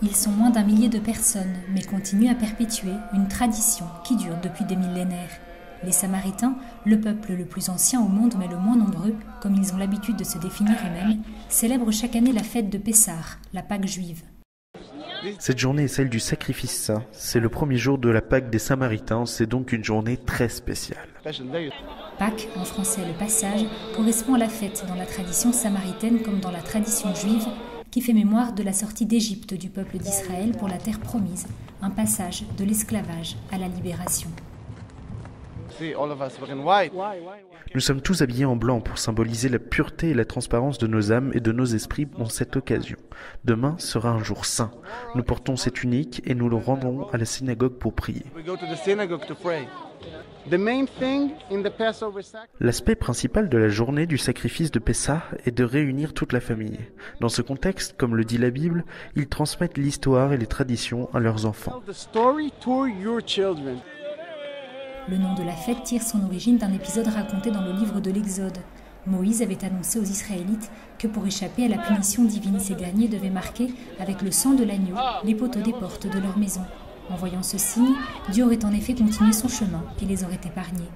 Ils sont moins d'1 millier de personnes, mais continuent à perpétuer une tradition qui dure depuis des millénaires. Les Samaritains, le peuple le plus ancien au monde mais le moins nombreux, comme ils ont l'habitude de se définir eux-mêmes, célèbrent chaque année la fête de Pessah, la Pâque juive. Cette journée est celle du sacrifice saint. C'est le premier jour de la Pâque des Samaritains, c'est donc une journée très spéciale. Pâques, en français le passage, correspond à la fête dans la tradition samaritaine comme dans la tradition juive, qui fait mémoire de la sortie d'Égypte du peuple d'Israël pour la terre promise, un passage de l'esclavage à la libération. Nous sommes tous habillés en blanc pour symboliser la pureté et la transparence de nos âmes et de nos esprits dans cette occasion. Demain sera un jour saint. Nous portons cette tunique et nous le rendrons à la synagogue pour prier. L'aspect principal de la journée du sacrifice de Pessah est de réunir toute la famille. Dans ce contexte, comme le dit la Bible, ils transmettent l'histoire et les traditions à leurs enfants. Le nom de la fête tire son origine d'un épisode raconté dans le livre de l'Exode. Moïse avait annoncé aux Israélites que pour échapper à la punition divine, ces derniers devaient marquer avec le sang de l'agneau les poteaux des portes de leur maison. En voyant ce signe, Dieu aurait en effet continué son chemin et les aurait épargnés.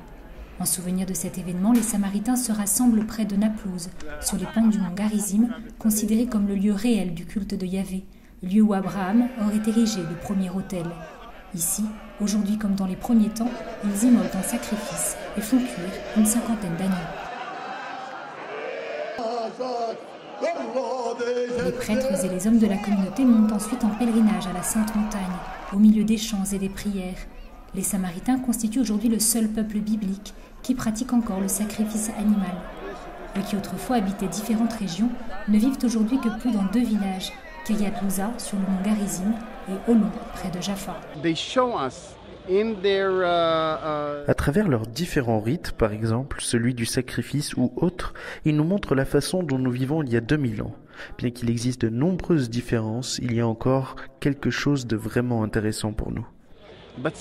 En souvenir de cet événement, les Samaritains se rassemblent près de Naplouse, sur les pentes du mont Garizim, considéré comme le lieu réel du culte de Yahvé, lieu où Abraham aurait érigé le premier autel. Ici, aujourd'hui comme dans les premiers temps, ils immolent un sacrifice et font cuire une 50aine d'agneaux. Les prêtres et les hommes de la communauté montent ensuite en pèlerinage à la Sainte Montagne, au milieu des chants et des prières. Les Samaritains constituent aujourd'hui le seul peuple biblique qui pratique encore le sacrifice animal. Eux qui autrefois habitaient différentes régions ne vivent aujourd'hui que plus dans 2 villages, Kiryat Louza sur le mont Garizim et Olon près de Jaffa. À travers leurs différents rites, par exemple celui du sacrifice ou autre, ils nous montrent la façon dont nous vivons il y a 2000 ans. Bien qu'il existe de nombreuses différences, il y a encore quelque chose de vraiment intéressant pour nous. Donc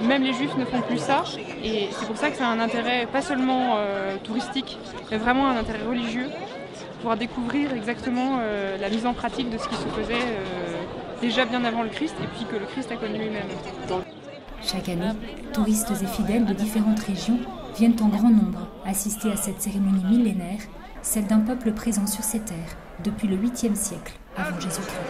même les Juifs ne font plus ça, et c'est pour ça que c'est un intérêt pas seulement touristique, mais vraiment un intérêt religieux, pouvoir découvrir exactement la mise en pratique de ce qui se faisait déjà bien avant le Christ, et puis que le Christ a connu lui-même. Chaque année, touristes et fidèles de différentes régions viennent en grand nombre assister à cette cérémonie millénaire, celle d'un peuple présent sur ces terres depuis le 8e siècle avant Jésus-Christ.